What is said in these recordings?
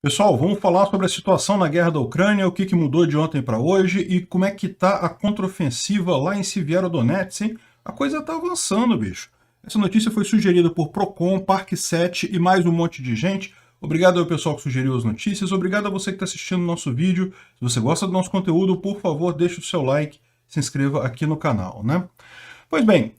Pessoal, vamos falar sobre a situação na guerra da Ucrânia, o que mudou de ontem para hoje e como é que está a contraofensiva lá em Severodonetsk, hein? A coisa está avançando, bicho. Essa notícia foi sugerida por Procon, Parque 7 e mais um monte de gente. Obrigado ao pessoal que sugeriu as notícias, obrigado a você que está assistindo o nosso vídeo. Se você gosta do nosso conteúdo, por favor, deixe o seu like, se inscreva aqui no canal, né? Pois bem,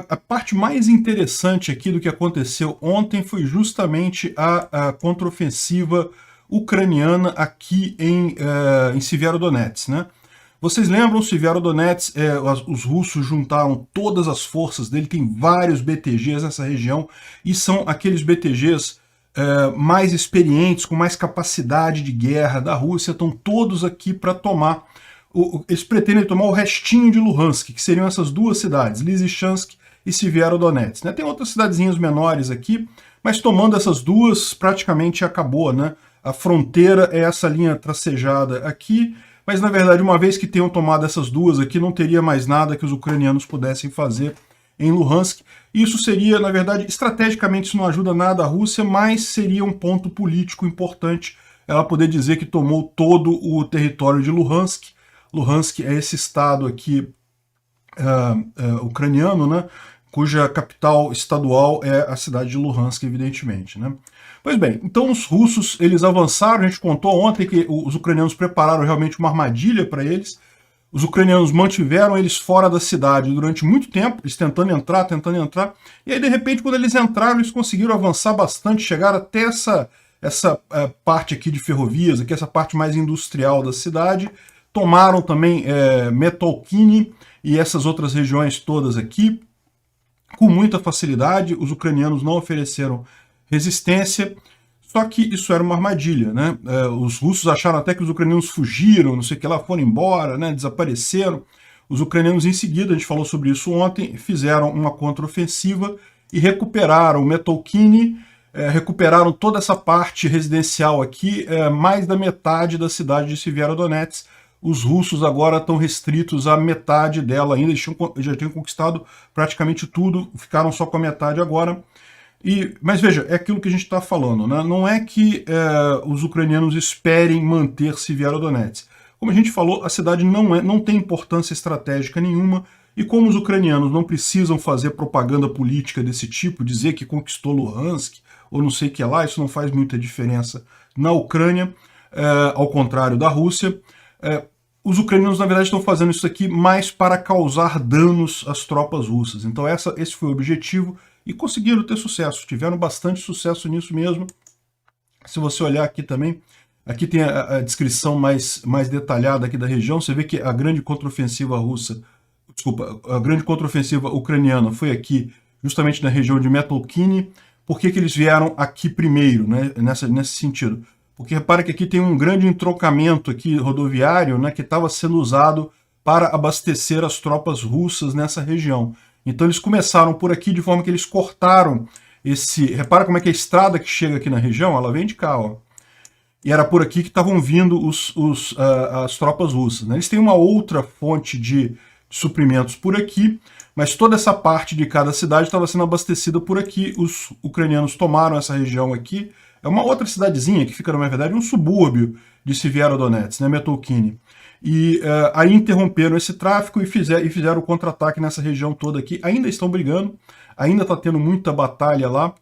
a parte mais interessante aqui do que aconteceu ontem foi justamente a contraofensiva ucraniana aqui em Severodonetsk, né? Vocês lembram, Severodonetsk, os russos juntaram todas as forças dele, tem vários BTGs nessa região, e são aqueles BTGs mais experientes, com mais capacidade de guerra da Rússia, estão todos aqui para tomar. Eles pretendem tomar o restinho de Luhansk, que seriam essas duas cidades, Lysychansk e Severodonetsk, né? Tem outras cidadezinhas menores aqui, mas tomando essas duas praticamente acabou, né? A fronteira é essa linha tracejada aqui, mas na verdade uma vez que tenham tomado essas duas aqui, não teria mais nada que os ucranianos pudessem fazer em Luhansk. Isso seria, na verdade, estrategicamente isso não ajuda nada a Rússia, mas seria um ponto político importante ela poder dizer que tomou todo o território de Luhansk. Luhansk é esse estado aqui ucraniano, né, cuja capital estadual é a cidade de Luhansk, evidentemente, né. Pois bem, então os russos, eles avançaram, a gente contou ontem que os ucranianos prepararam realmente uma armadilha para eles, os ucranianos mantiveram eles fora da cidade durante muito tempo, eles tentando entrar, e aí de repente quando eles entraram, eles conseguiram avançar bastante, chegaram até essa parte aqui de ferrovias, aqui essa parte mais industrial da cidade, tomaram também Metalkini e essas outras regiões todas aqui, com muita facilidade, os ucranianos não ofereceram resistência, só que isso era uma armadilha, né? Os russos acharam até que os ucranianos fugiram, não sei o que lá, foram embora, né? Desapareceram. Os ucranianos em seguida, a gente falou sobre isso ontem, fizeram uma contraofensiva e recuperaram Metalkini, recuperaram toda essa parte residencial aqui, mais da metade da cidade de Severodonetsk. Os russos agora estão restritos à metade dela ainda, eles já tinham conquistado praticamente tudo, ficaram só com a metade agora. Mas veja, é aquilo que a gente está falando, né? Não é que os ucranianos esperem manter Severodonetsk. Como a gente falou, a cidade não tem importância estratégica nenhuma, e como os ucranianos não precisam fazer propaganda política desse tipo, dizer que conquistou Luhansk, ou não sei o que lá, isso não faz muita diferença na Ucrânia, ao contrário da Rússia. Os ucranianos, na verdade, estão fazendo isso aqui mais para causar danos às tropas russas. Então esse foi o objetivo, e conseguiram ter sucesso, tiveram bastante sucesso nisso mesmo. Se você olhar aqui também, aqui tem a descrição mais detalhada aqui da região, você vê que a grande contraofensiva russa, desculpa, a grande contraofensiva ucraniana foi aqui, justamente na região de Metalkini. Por que eles vieram aqui primeiro, né, nesse sentido? Porque repara que aqui tem um grande entrocamento aqui rodoviário, né, que estava sendo usado para abastecer as tropas russas nessa região. Então eles começaram por aqui de forma que eles cortaram esse... Repara como é que a estrada que chega aqui na região, ela vem de cá, ó. E era por aqui que estavam vindo as tropas russas, né? Eles têm uma outra fonte de suprimentos por aqui, mas toda essa parte de cada cidade estava sendo abastecida por aqui. Os ucranianos tomaram essa região aqui. É uma outra cidadezinha que fica, na verdade, um subúrbio de Severodonetsk, né, Metalkini. E aí interromperam esse tráfico e fizeram o contra-ataque nessa região toda aqui. Ainda estão brigando, ainda está tendo muita batalha lá,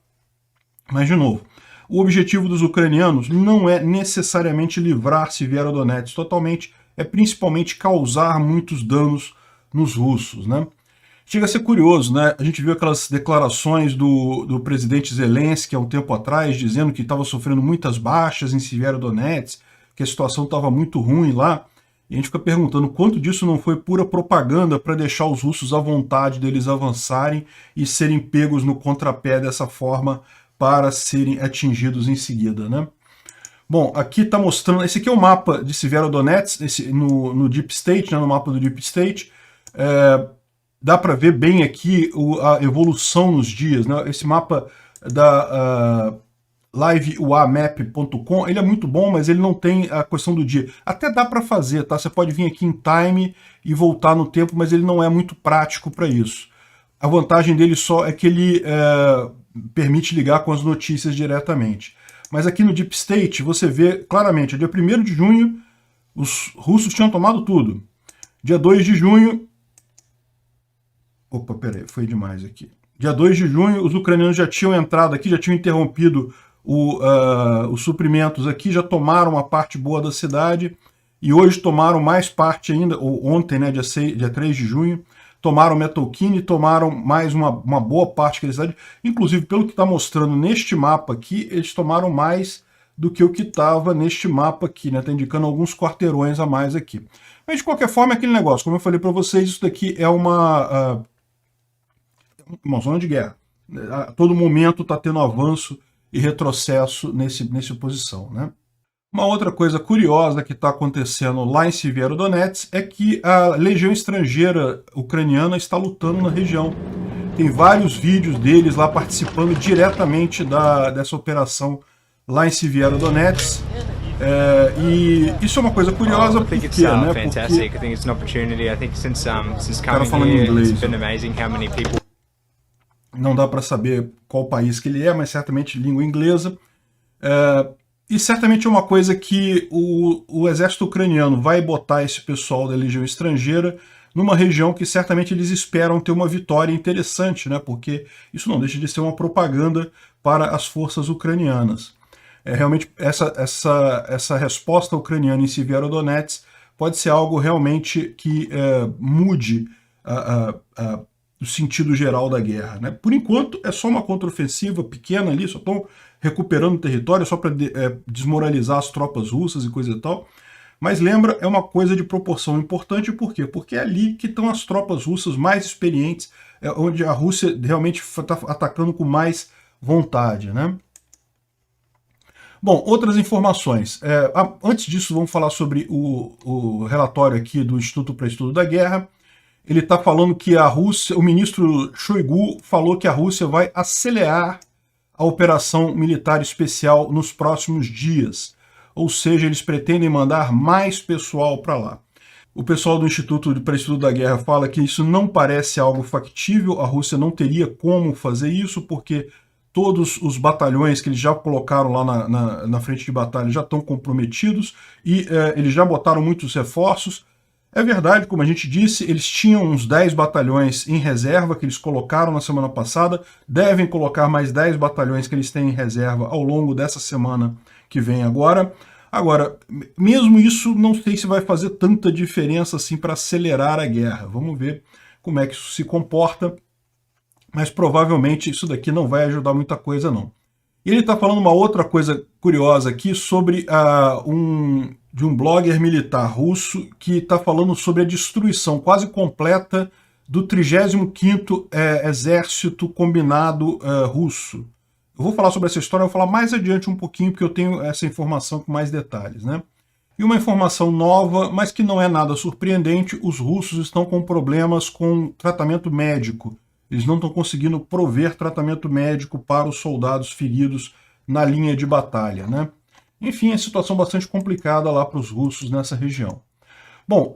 mas de novo, o objetivo dos ucranianos não é necessariamente livrar Severodonetsk totalmente, é principalmente causar muitos danos nos russos, né? Chega a ser curioso, né? A gente viu aquelas declarações do presidente Zelensky há um tempo atrás, dizendo que estava sofrendo muitas baixas em Severodonetsk, que a situação estava muito ruim lá. E a gente fica perguntando quanto disso não foi pura propaganda para deixar os russos à vontade deles avançarem e serem pegos no contrapé dessa forma para serem atingidos em seguida, né? Bom, aqui está mostrando... Esse aqui é o mapa de Severodonetsk, no Deep State, né, no mapa do Deep State. Dá para ver bem aqui a evolução nos dias, né? Esse mapa da liveuamap.com, ele é muito bom, mas ele não tem a questão do dia. Até dá para fazer, tá? Você pode vir aqui em time e voltar no tempo, mas ele não é muito prático para isso. A vantagem dele só é que ele permite ligar com as notícias diretamente. Mas aqui no Deep State você vê claramente, dia 1º de junho, os russos tinham tomado tudo. Dia 2 de junho... Opa, peraí, foi demais aqui. Dia 2 de junho, os ucranianos já tinham entrado aqui, já tinham interrompido os suprimentos aqui, já tomaram uma parte boa da cidade, e hoje tomaram mais parte ainda, ou ontem, né, dia 3 de junho, tomaram Metalkine, tomaram mais uma boa parte da cidade, inclusive pelo que está mostrando neste mapa aqui, eles tomaram mais do que o que estava neste mapa aqui, né, está indicando alguns quarteirões a mais aqui. Mas de qualquer forma é aquele negócio, como eu falei para vocês, isso daqui é uma zona de guerra. A todo momento está tendo avanço e retrocesso nessa posição, né? Uma outra coisa curiosa que está acontecendo lá em Severodonetsk é que a legião estrangeira ucraniana está lutando na região. Tem vários vídeos deles lá participando diretamente dessa operação lá em Severodonetsk. E isso é uma coisa curiosa porque, né? O cara falando inglês. Não dá para saber qual país que ele é, mas certamente língua inglesa. E certamente é uma coisa que o exército ucraniano vai botar esse pessoal da legião estrangeira numa região que certamente eles esperam ter uma vitória interessante, né? Porque isso não deixa de ser uma propaganda para as forças ucranianas. Realmente essa resposta ucraniana em Severodonetsk pode ser algo realmente que mude o sentido geral da guerra, né? Por enquanto é só uma contraofensiva pequena ali, só estão recuperando território só para desmoralizar as tropas russas e coisa e tal. Mas lembra, é uma coisa de proporção importante, por quê? Porque é ali que estão as tropas russas mais experientes, onde a Rússia realmente está atacando com mais vontade, né? Bom, outras informações. Antes disso, vamos falar sobre o relatório aqui do Instituto para Estudo da Guerra. Ele está falando que a Rússia, o ministro Shoigu falou que a Rússia vai acelerar a operação militar especial nos próximos dias. Ou seja, eles pretendem mandar mais pessoal para lá. O pessoal do Instituto para Estudo da Guerra fala que isso não parece algo factível, a Rússia não teria como fazer isso, porque todos os batalhões que eles já colocaram lá na frente de batalha já estão comprometidos e eles já botaram muitos reforços. É verdade, como a gente disse, eles tinham uns 10 batalhões em reserva que eles colocaram na semana passada, devem colocar mais 10 batalhões que eles têm em reserva ao longo dessa semana que vem agora. Agora, mesmo isso, não sei se vai fazer tanta diferença assim para acelerar a guerra. Vamos ver como é que isso se comporta, mas provavelmente isso daqui não vai ajudar muita coisa não. E ele está falando uma outra coisa curiosa aqui sobre de um blogger militar russo que está falando sobre a destruição quase completa do 35º Exército Combinado Russo. Eu vou falar sobre essa história, eu vou falar mais adiante um pouquinho, porque eu tenho essa informação com mais detalhes, né? E uma informação nova, mas que não é nada surpreendente, os russos estão com problemas com tratamento médico. Eles não estão conseguindo prover tratamento médico para os soldados feridos na linha de batalha, né? Enfim, é situação bastante complicada lá para os russos nessa região. Bom,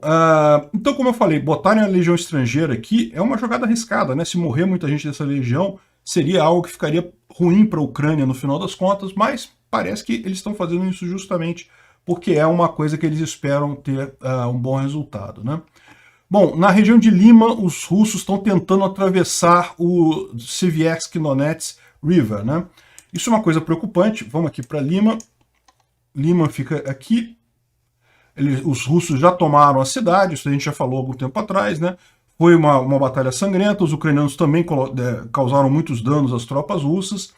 então como eu falei, botarem a legião estrangeira aqui é uma jogada arriscada, né? Se morrer muita gente dessa legião, seria algo que ficaria ruim para a Ucrânia no final das contas, mas parece que eles estão fazendo isso justamente porque é uma coisa que eles esperam ter um bom resultado, né? Bom, na região de Lima, os russos estão tentando atravessar o Severodonetsk River, né? Isso é uma coisa preocupante. Vamos aqui para Lima. Lima fica aqui. Os russos já tomaram a cidade, isso a gente já falou algum tempo atrás, né? Foi uma batalha sangrenta, os ucranianos também causaram muitos danos às tropas russas,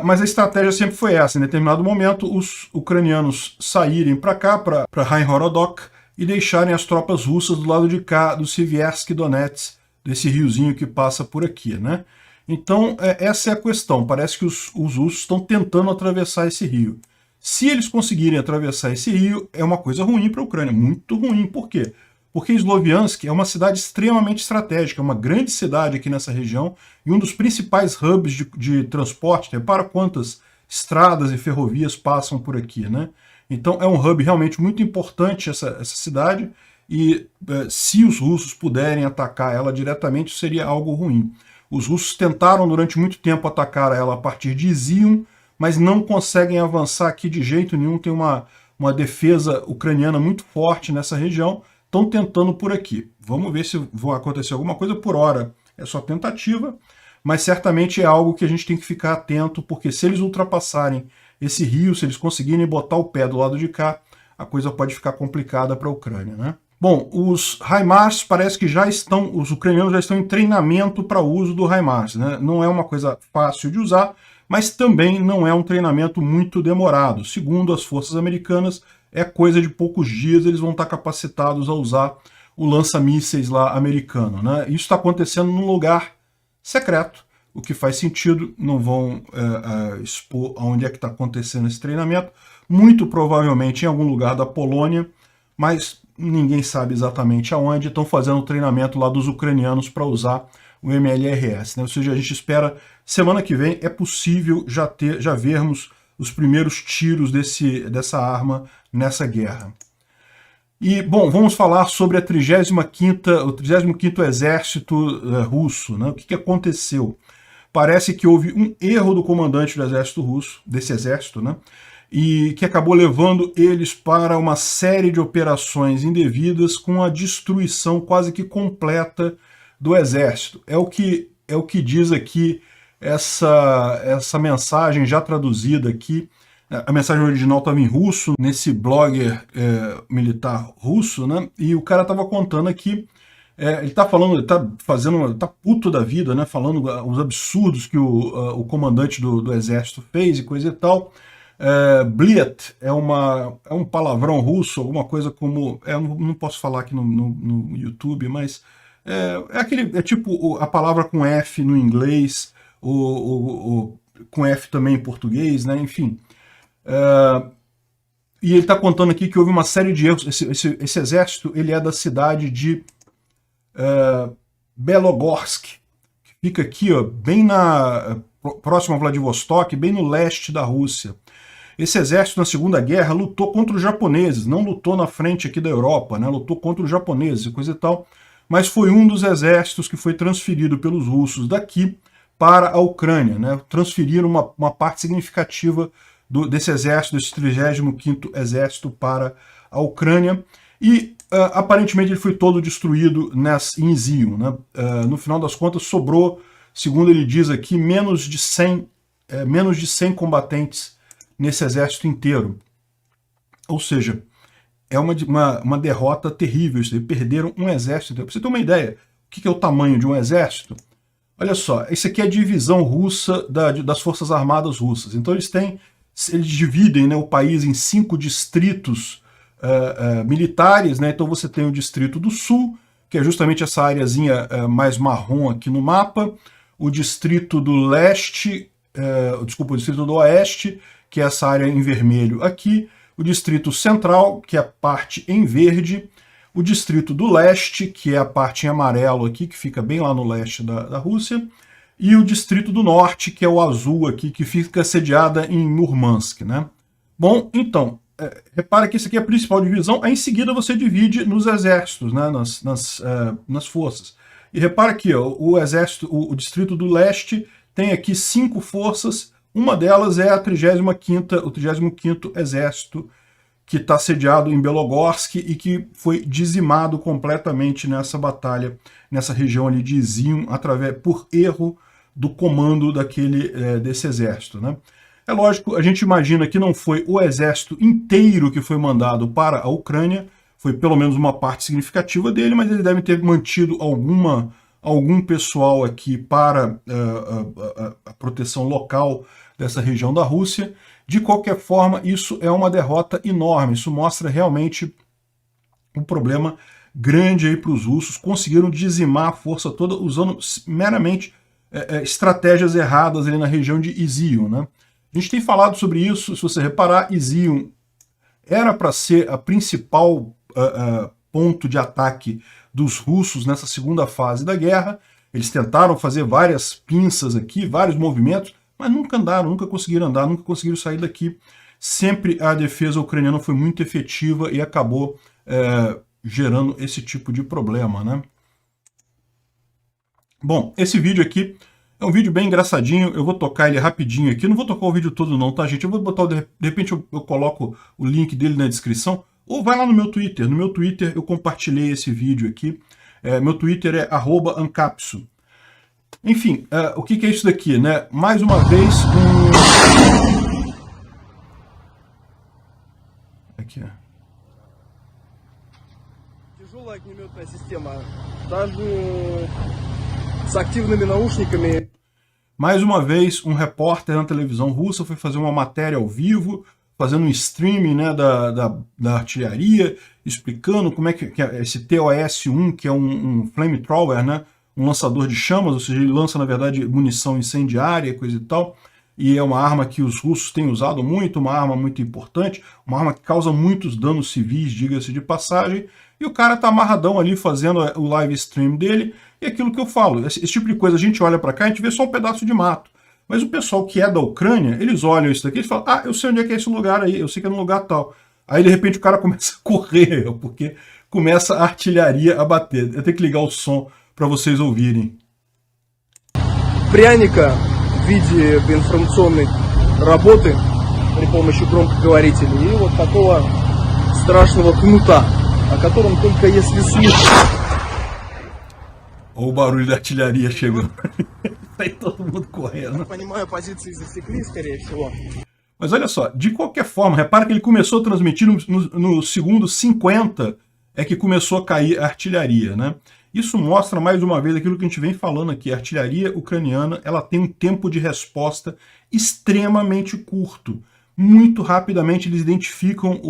mas a estratégia sempre foi essa. Em determinado momento, os ucranianos saírem para cá, para Raihorodok, e deixarem as tropas russas do lado de cá, do Severodonetsk, desse riozinho que passa por aqui, né? Então, essa é a questão. Parece que os russos estão tentando atravessar esse rio. Se eles conseguirem atravessar esse rio, é uma coisa ruim para a Ucrânia, muito ruim. Por quê? Porque Sloviansk é uma cidade extremamente estratégica, é uma grande cidade aqui nessa região e um dos principais hubs de transporte. Repara quantas estradas e ferrovias passam por aqui, né? Então é um hub realmente muito importante essa cidade e se os russos puderem atacar ela diretamente, seria algo ruim. Os russos tentaram durante muito tempo atacar ela a partir de Izium, mas não conseguem avançar aqui de jeito nenhum. Tem uma defesa ucraniana muito forte nessa região. Estão tentando por aqui. Vamos ver se vai acontecer alguma coisa. Por hora é só tentativa, mas certamente é algo que a gente tem que ficar atento, porque se eles ultrapassarem esse rio, se eles conseguirem botar o pé do lado de cá, a coisa pode ficar complicada para a Ucrânia, né? Bom, os HIMARS parece que os ucranianos já estão em treinamento para o uso do HIMARS, né? Não é uma coisa fácil de usar, mas também não é um treinamento muito demorado. Segundo as forças americanas, é coisa de poucos dias, eles vão estar capacitados a usar o lança-mísseis lá americano, né? Isso está acontecendo num lugar secreto, o que faz sentido, não vão expor onde é que está acontecendo esse treinamento, muito provavelmente em algum lugar da Polônia, mas ninguém sabe exatamente aonde. Estão fazendo o treinamento lá dos ucranianos para usar o MLRS, né? Ou seja, a gente espera, semana que vem, é possível já vermos os primeiros tiros dessa arma nessa guerra. E, bom, vamos falar sobre o 35º Exército Russo, né? O que aconteceu? Parece que houve um erro do comandante do exército russo, desse exército, né? E que acabou levando eles para uma série de operações indevidas com a destruição quase que completa do exército. É o que diz aqui essa mensagem já traduzida aqui. A mensagem original estava em russo, nesse blogger militar russo, né? E o cara estava contando aqui, ele está falando, tá puto da vida, né? Falando os absurdos que o comandante do exército fez e coisa e tal. Bliat é um palavrão russo, alguma coisa como... não posso falar aqui no YouTube, mas é tipo a palavra com F no inglês, com F também em português, né? Enfim. E ele está contando aqui que houve uma série de erros. Esse exército ele é da cidade de Belogorsk, que fica aqui, ó, próximo a Vladivostok, bem no leste da Rússia. Esse exército na Segunda Guerra lutou contra os japoneses, não lutou na frente aqui da Europa, né? Lutou contra os japoneses e coisa e tal, mas foi um dos exércitos que foi transferido pelos russos daqui para a Ucrânia, né? Transferiram uma parte significativa desse exército, desse 35º Exército para a Ucrânia, e aparentemente ele foi todo destruído em Zion, né? No final das contas sobrou, segundo ele diz aqui, menos de 100 combatentes nesse exército inteiro. Ou seja, é uma derrota terrível. Eles perderam um exército inteiro. Para você ter uma ideia, o que é o tamanho de um exército? Olha só, isso aqui é a divisão russa das Forças Armadas russas. Então eles dividem, né, o país em 5 distritos militares, né? Então você tem o Distrito do Sul, que é justamente essa areazinha mais marrom aqui no mapa, o Distrito do Leste, o Distrito do Oeste, que é essa área em vermelho aqui, o Distrito Central, que é a parte em verde, o Distrito do Leste, que é a parte em amarelo aqui, que fica bem lá no leste da Rússia, e o Distrito do Norte, que é o azul aqui, que fica sediada em Murmansk, né? Bom, então, repara que isso aqui é a principal divisão, aí em seguida você divide nos exércitos, né? nas forças. E repara aqui, ó, o Distrito do Leste tem aqui 5 forças. Uma delas é o 35º Exército, que está sediado em Belogorsk e que foi dizimado completamente nessa batalha, nessa região ali de Zion, por erro do comando desse exército, né? É lógico, a gente imagina que não foi o exército inteiro que foi mandado para a Ucrânia, foi pelo menos uma parte significativa dele, mas eles devem ter mantido algum pessoal aqui para a proteção local dessa região da Rússia. De qualquer forma, isso é uma derrota enorme. Isso mostra realmente um problema grande aí para os russos. Conseguiram dizimar a força toda usando meramente estratégias erradas ali na região de Izium, né? A gente tem falado sobre isso, se você reparar, Izium era para ser a principal ponto de ataque dos russos nessa segunda fase da guerra. Eles tentaram fazer várias pinças aqui, vários movimentos, mas nunca andaram, nunca conseguiram andar, nunca conseguiram sair daqui. Sempre a defesa ucraniana foi muito efetiva e acabou gerando esse tipo de problema, né? Bom, esse vídeo aqui É um vídeo bem engraçadinho, eu vou tocar ele rapidinho aqui, não vou tocar o vídeo todo não, tá, gente? Eu vou botar, de repente eu coloco o link dele na descrição, ou vai lá no meu Twitter. No meu Twitter eu compartilhei esse vídeo aqui, meu Twitter é @ancapso. Enfim, o que é isso daqui, né? Mais uma vez, Aqui, ó. Тяжелая огнеметная система, даже с активными наушниками. Mais uma vez, um repórter na televisão russa foi fazer uma matéria ao vivo, fazendo um streaming, né, da artilharia, explicando como é que é esse TOS-1, que é um flamethrower, né, um lançador de chamas, ou seja, ele lança, na verdade, munição incendiária, coisa e tal, e é uma arma que os russos têm usado muito, uma arma muito importante, uma arma que causa muitos danos civis, diga-se de passagem, e o cara tá amarradão ali fazendo o live stream dele, e aquilo que eu falo, esse tipo de coisa, a gente olha para cá, a gente vê só um pedaço de mato. Mas o pessoal que é da Ucrânia, eles olham isso daqui e falam, eu sei onde é que é esse lugar aí, eu sei que é num lugar tal. Aí, de repente, o cara começa a correr, porque começa a artilharia a bater. Eu tenho que ligar o som para vocês ouvirem. Пряника в виде информационной работы при помощи громкоговорителей и вот такого страшного кнута, о котором только если слышать. Olha o barulho da artilharia chegando. Aí todo mundo correndo. Понимаю, позиции засекли, скорее всего. Mas olha só, de qualquer forma, repara que ele começou a transmitir no segundo 50 é que começou a cair a artilharia, né? Isso mostra mais uma vez aquilo que a gente vem falando aqui. A artilharia ucraniana, ela tem um tempo de resposta extremamente curto. Muito rapidamente eles identificam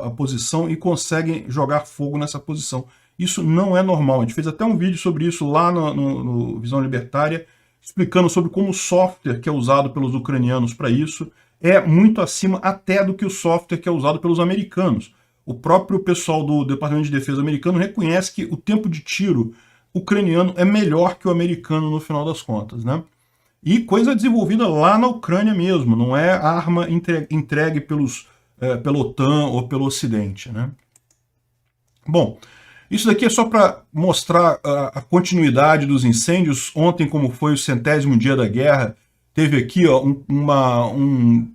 a posição e conseguem jogar fogo nessa posição. Isso não é normal. A gente fez até um vídeo sobre isso lá no Visão Libertária, explicando sobre como o software que é usado pelos ucranianos para isso é muito acima até do que o software que é usado pelos americanos. O próprio pessoal do Departamento de Defesa americano reconhece que o tempo de tiro ucraniano é melhor que o americano no final das contas, né? E coisa desenvolvida lá na Ucrânia mesmo, não é arma entregue pela OTAN ou pelo Ocidente, né? Bom, isso daqui é só para mostrar a continuidade dos incêndios. Ontem, como foi o 100º dia da guerra, teve aqui ó, um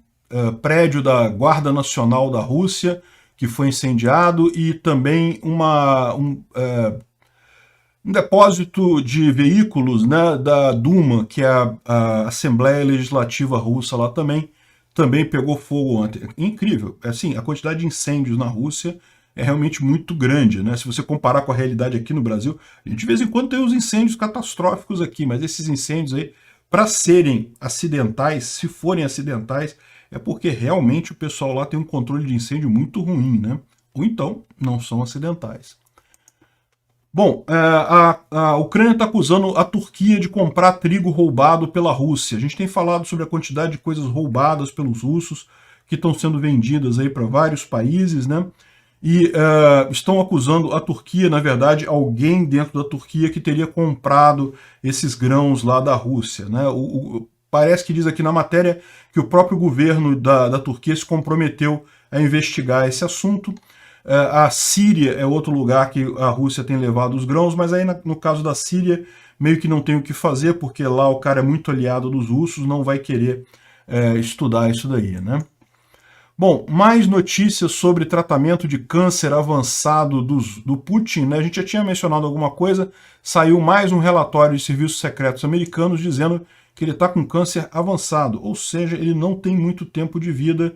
prédio da Guarda Nacional da Rússia que foi incendiado e também um depósito de veículos, né, da Duma, que é a Assembleia Legislativa Russa lá também pegou fogo ontem. Incrível, assim, a quantidade de incêndios na Rússia é realmente muito grande, né? Se você comparar com a realidade aqui no Brasil, a gente de vez em quando tem uns incêndios catastróficos aqui, mas esses incêndios aí, para serem acidentais, se forem acidentais, é porque realmente o pessoal lá tem um controle de incêndio muito ruim, né? Ou então, não são acidentais. Bom, a Ucrânia está acusando a Turquia de comprar trigo roubado pela Rússia. A gente tem falado sobre a quantidade de coisas roubadas pelos russos que estão sendo vendidas aí para vários países, né? E estão acusando a Turquia, na verdade, alguém dentro da Turquia que teria comprado esses grãos lá da Rússia, né? Parece que diz aqui na matéria que o próprio governo da Turquia se comprometeu a investigar esse assunto. A Síria é outro lugar que a Rússia tem levado os grãos, mas aí no caso da Síria meio que não tem o que fazer, porque lá o cara é muito aliado dos russos, não vai querer estudar isso daí, né? Bom, mais notícias sobre tratamento de câncer avançado do Putin, né? A gente já tinha mencionado alguma coisa, saiu mais um relatório de serviços secretos americanos dizendo que ele está com câncer avançado, ou seja, ele não tem muito tempo de vida.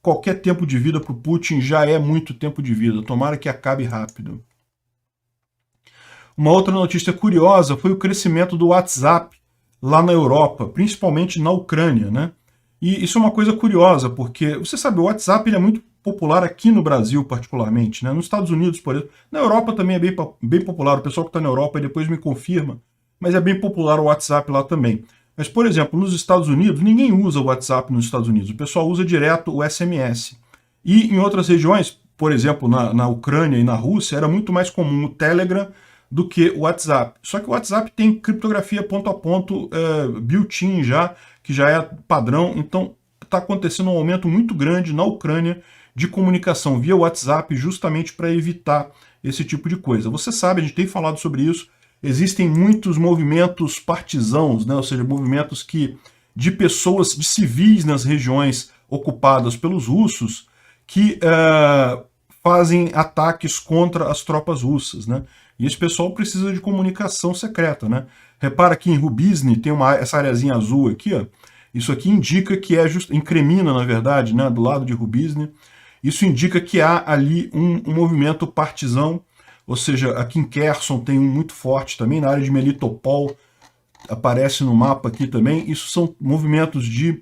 Qualquer tempo de vida para o Putin já é muito tempo de vida, tomara que acabe rápido. Uma outra notícia curiosa foi o crescimento do WhatsApp lá na Europa, principalmente na Ucrânia, né? E isso é uma coisa curiosa, porque, você sabe, o WhatsApp ele é muito popular aqui no Brasil, particularmente, né? Nos Estados Unidos, por exemplo. Na Europa também é bem popular, o pessoal que está na Europa depois me confirma, mas é bem popular o WhatsApp lá também. Mas, por exemplo, nos Estados Unidos, ninguém usa o WhatsApp nos Estados Unidos, o pessoal usa direto o SMS. E em outras regiões, por exemplo, na Ucrânia e na Rússia, era muito mais comum o Telegram do que o WhatsApp. Só que o WhatsApp tem criptografia ponto a ponto built-in já, que já é padrão, então está acontecendo um aumento muito grande na Ucrânia de comunicação via WhatsApp justamente para evitar esse tipo de coisa. Você sabe, a gente tem falado sobre isso, existem muitos movimentos partisãos, né? Ou seja, movimentos de pessoas, de civis nas regiões ocupadas pelos russos, que fazem ataques contra as tropas russas, né? E esse pessoal precisa de comunicação secreta, né? Repara que em Rubizny tem essa areazinha azul aqui, ó. Isso aqui indica que incrimina, na verdade, né, do lado de Rubizny. Isso indica que há ali um movimento partisão, ou seja, aqui em Kherson tem um muito forte também, na área de Melitopol, aparece no mapa aqui também. Isso são movimentos de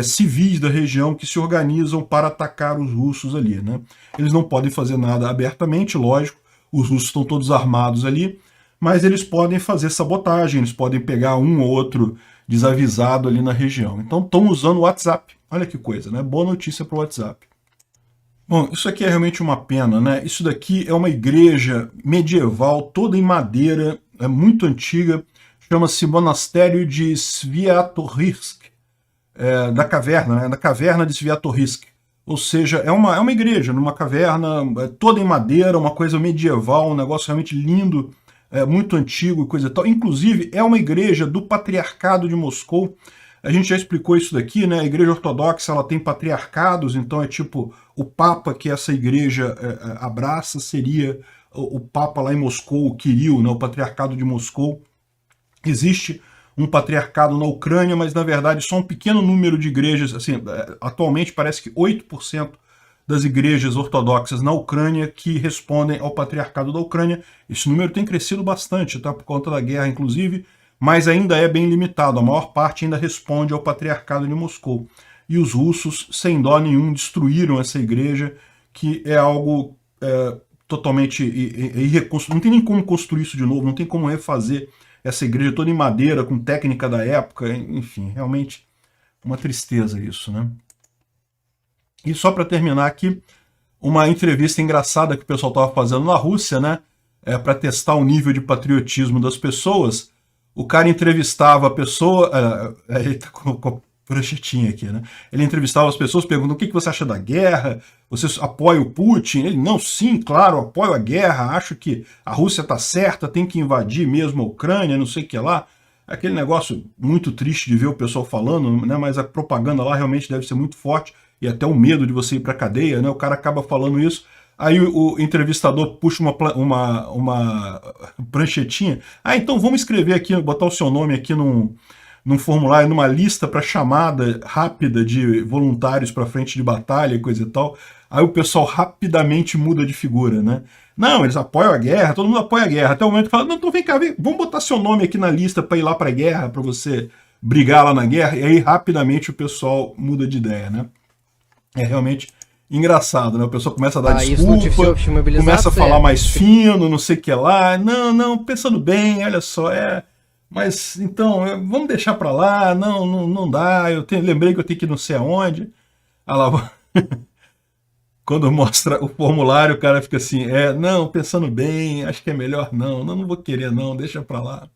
civis da região que se organizam para atacar os russos ali, né? Eles não podem fazer nada abertamente, lógico, os russos estão todos armados ali, mas eles podem fazer sabotagem, eles podem pegar um ou outro desavisado ali na região. Então estão usando o WhatsApp. Olha que coisa, né? Boa notícia para o WhatsApp. Bom, isso aqui é realmente uma pena, né? Isso daqui é uma igreja medieval, toda em madeira, é muito antiga, chama-se Monastério de Sviatohirsk, da caverna, né? Da caverna de Sviatohirsk. Ou seja, é uma igreja numa caverna, toda em madeira, uma coisa medieval, um negócio realmente lindo, muito antigo e coisa e tal. Inclusive, é uma igreja do Patriarcado de Moscou. A gente já explicou isso daqui, né? A igreja ortodoxa, ela tem patriarcados, então é tipo o Papa que essa igreja abraça seria o Papa lá em Moscou, o Kirill, né? O Patriarcado de Moscou. Existe um patriarcado na Ucrânia, mas na verdade só um pequeno número de igrejas, assim, atualmente parece que 8% das igrejas ortodoxas na Ucrânia que respondem ao patriarcado da Ucrânia. Esse número tem crescido bastante, tá? Por conta da guerra, inclusive, mas ainda é bem limitado. A maior parte ainda responde ao patriarcado de Moscou. E os russos, sem dó nenhum, destruíram essa igreja, que é algo totalmente irreconstruível. Não tem nem como construir isso de novo, não tem como refazer essa igreja toda em madeira, com técnica da época, enfim, realmente uma tristeza isso, né? E só para terminar aqui, uma entrevista engraçada que o pessoal estava fazendo na Rússia, né? Para testar o nível de patriotismo das pessoas. O cara entrevistava a pessoa, ele tá com a pranchetinha aqui, né? Ele entrevistava as pessoas, perguntando o que você acha da guerra, você apoia o Putin? Ele, não, sim, claro, apoio a guerra, acho que a Rússia tá certa, tem que invadir mesmo a Ucrânia, não sei o que lá. Aquele negócio muito triste de ver o pessoal falando, né? Mas a propaganda lá realmente deve ser muito forte, e até o medo de você ir para cadeia, né? O cara acaba falando isso, aí o entrevistador puxa uma pranchetinha. Então vamos escrever aqui, botar o seu nome aqui num formulário, numa lista para chamada rápida de voluntários para frente de batalha e coisa e tal. Aí o pessoal rapidamente muda de figura, né? Não, eles apoiam a guerra, todo mundo apoia a guerra. Até o momento que fala, não, então vem cá, vamos botar seu nome aqui na lista para ir lá para a guerra, para você brigar lá na guerra. E aí rapidamente o pessoal muda de ideia, né? É realmente engraçado, né? O pessoal começa a dar desculpa, começa a falar mais fino, não sei o que lá. Não, pensando bem, olha só, mas então, vamos deixar pra lá, não dá, lembrei que eu tenho que ir não sei aonde. Ah lá, quando mostra o formulário, o cara fica assim, não, pensando bem, acho que é melhor não vou querer não, deixa pra lá.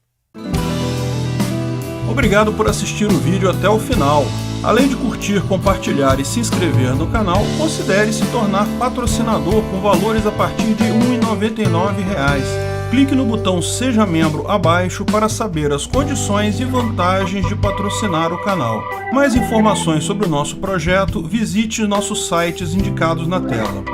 Obrigado por assistir o vídeo até o final. Além de curtir, compartilhar e se inscrever no canal, considere se tornar patrocinador com valores a partir de R$ 1,99. Clique no botão Seja Membro abaixo para saber as condições e vantagens de patrocinar o canal. Mais informações sobre o nosso projeto, visite nossos sites indicados na tela.